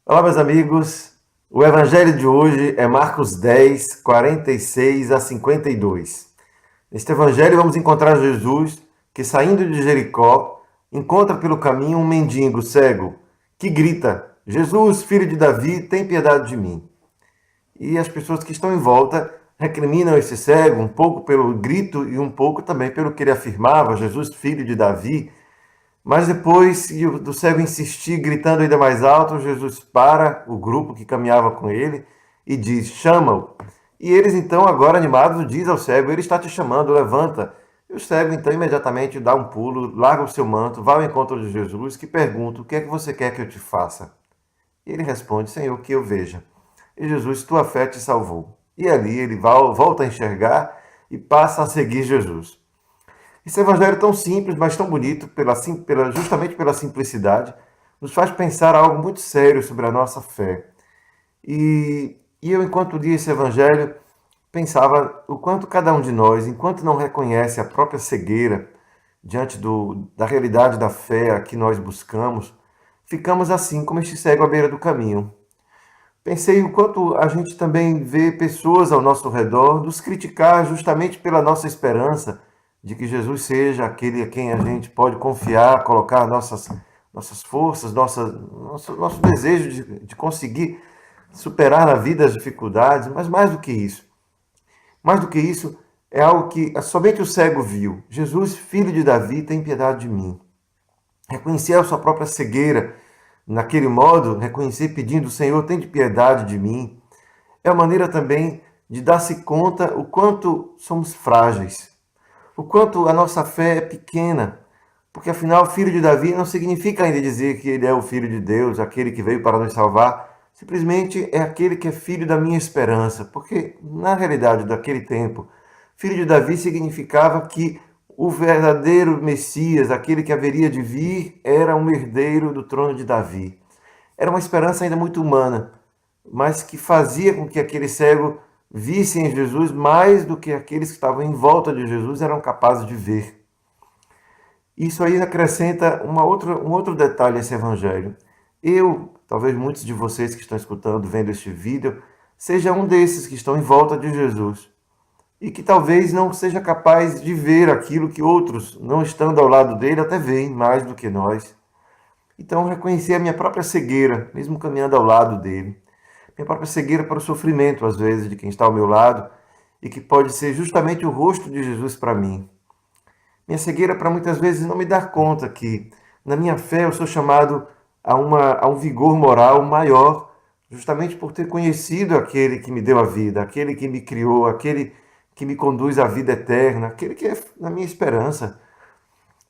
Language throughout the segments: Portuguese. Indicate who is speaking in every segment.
Speaker 1: Olá, meus amigos. O evangelho de hoje é Marcos 10, 46 a 52. Neste evangelho vamos encontrar Jesus que, saindo de Jericó, encontra pelo caminho um mendigo cego que grita: Jesus, filho de Davi, tem piedade de mim. E as pessoas que estão em volta recriminam esse cego um pouco pelo grito e um pouco também pelo que ele afirmava: Jesus, filho de Davi. Mas depois do cego insistir, gritando ainda mais alto, Jesus para o grupo que caminhava com ele e diz: chama-o. E eles então, agora animados, diz ao cego: ele está te chamando, levanta. E o cego então imediatamente dá um pulo, larga o seu manto, vai ao encontro de Jesus, que pergunta: o que é que você quer que eu te faça? E ele responde: Senhor, que eu veja. E Jesus: tua fé te salvou. E ali ele volta a enxergar e passa a seguir Jesus. Esse evangelho tão simples, mas tão bonito, justamente pela simplicidade, nos faz pensar algo muito sério sobre a nossa fé. E eu, enquanto lia esse evangelho, pensava o quanto cada um de nós, enquanto não reconhece a própria cegueira diante da realidade da fé a que nós buscamos, ficamos assim, como este cego à beira do caminho. Pensei o quanto a gente também vê pessoas ao nosso redor nos criticar justamente pela nossa esperança de que Jesus seja aquele a quem a gente pode confiar, colocar nossas forças, nosso desejo de conseguir superar na vida as dificuldades, mas mais do que isso, é algo que somente o cego viu. Jesus, filho de Davi, tem piedade de mim. Reconhecer a sua própria cegueira, naquele modo, reconhecer pedindo: Senhor, tem de piedade de mim, é uma maneira também de dar-se conta o quanto somos frágeis, o quanto a nossa fé é pequena, porque afinal, filho de Davi não significa ainda dizer que ele é o filho de Deus, aquele que veio para nos salvar, simplesmente é aquele que é filho da minha esperança, porque na realidade daquele tempo, filho de Davi significava que o verdadeiro Messias, aquele que haveria de vir, era um herdeiro do trono de Davi. Era uma esperança ainda muito humana, mas que fazia com que aquele cego visse em Jesus mais do que aqueles que estavam em volta de Jesus eram capazes de ver. Isso aí acrescenta um outro detalhe a esse evangelho. Eu, talvez muitos de vocês que estão escutando, vendo este vídeo, seja um desses que estão em volta de Jesus e que talvez não seja capaz de ver aquilo que outros, não estando ao lado dele, até veem mais do que nós. Então, reconhecer a minha própria cegueira, mesmo caminhando ao lado dele. Minha própria cegueira para o sofrimento, às vezes, de quem está ao meu lado e que pode ser justamente o rosto de Jesus para mim. Minha cegueira para muitas vezes não me dar conta que, na minha fé, eu sou chamado a um vigor moral maior, justamente por ter conhecido aquele que me deu a vida, aquele que me criou, aquele que me conduz à vida eterna, aquele que é a minha esperança.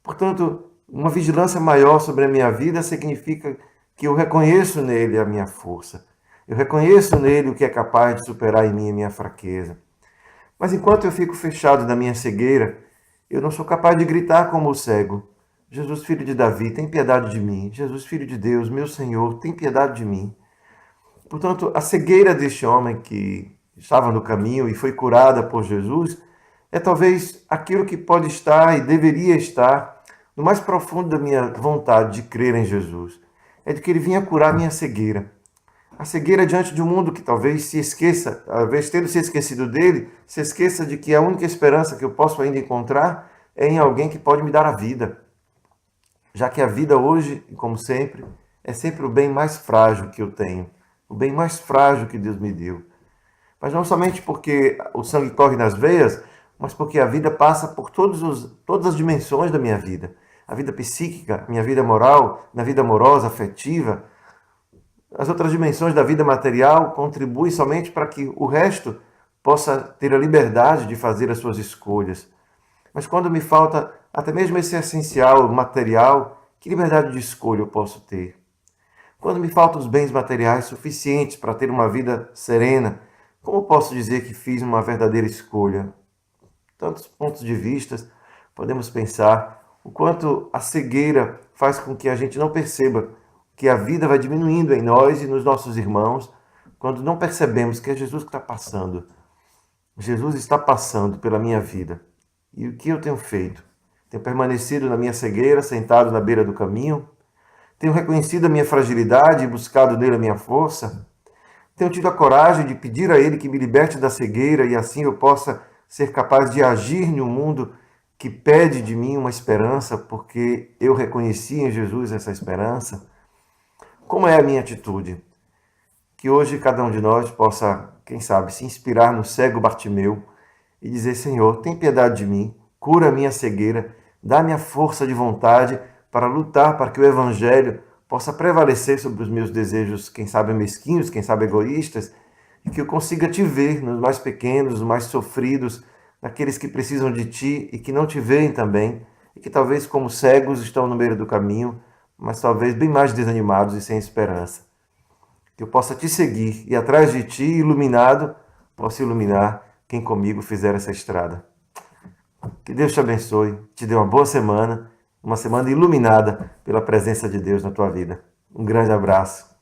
Speaker 1: Portanto, uma vigilância maior sobre a minha vida significa que eu reconheço nele a minha força. Eu reconheço nele o que é capaz de superar em mim a minha fraqueza. Mas enquanto eu fico fechado na minha cegueira, eu não sou capaz de gritar como o cego: Jesus, filho de Davi, tem piedade de mim. Jesus, filho de Deus, meu Senhor, tem piedade de mim. Portanto, a cegueira deste homem que estava no caminho e foi curada por Jesus é talvez aquilo que pode estar e deveria estar no mais profundo da minha vontade de crer em Jesus. É de que ele vinha curar minha cegueira. A cegueira diante de um mundo que talvez se esqueça, talvez tendo se esquecido dele, se esqueça de que a única esperança que eu posso ainda encontrar é em alguém que pode me dar a vida. Já que a vida hoje, como sempre, é sempre o bem mais frágil que eu tenho, o bem mais frágil que Deus me deu. Mas não somente porque o sangue corre nas veias, mas porque a vida passa por todas as dimensões da minha vida. A vida psíquica, minha vida moral, minha vida amorosa, afetiva. As outras dimensões da vida material contribuem somente para que o resto possa ter a liberdade de fazer as suas escolhas. Mas quando me falta até mesmo esse essencial material, que liberdade de escolha eu posso ter? Quando me faltam os bens materiais suficientes para ter uma vida serena, como posso dizer que fiz uma verdadeira escolha? Tantos pontos de vista podemos pensar o quanto a cegueira faz com que a gente não perceba que a vida vai diminuindo em nós e nos nossos irmãos quando não percebemos que é Jesus que está passando. Jesus está passando pela minha vida. E o que eu tenho feito? Tenho permanecido na minha cegueira, sentado na beira do caminho? Tenho reconhecido a minha fragilidade e buscado nele a minha força? Tenho tido a coragem de pedir a Ele que me liberte da cegueira e assim eu possa ser capaz de agir em um mundo que pede de mim uma esperança, porque eu reconheci em Jesus essa esperança? Como é a minha atitude? Que hoje cada um de nós possa, quem sabe, se inspirar no cego Bartimeu e dizer: Senhor, tem piedade de mim, cura a minha cegueira, dá-me a força de vontade para lutar para que o Evangelho possa prevalecer sobre os meus desejos, quem sabe mesquinhos, quem sabe egoístas, e que eu consiga te ver nos mais pequenos, nos mais sofridos, naqueles que precisam de ti e que não te veem também, e que talvez como cegos estão no meio do caminho, mas talvez bem mais desanimados e sem esperança. Que eu possa te seguir e atrás de ti, iluminado, possa iluminar quem comigo fizer essa estrada. Que Deus te abençoe, te dê uma semana iluminada pela presença de Deus na tua vida. Um grande abraço.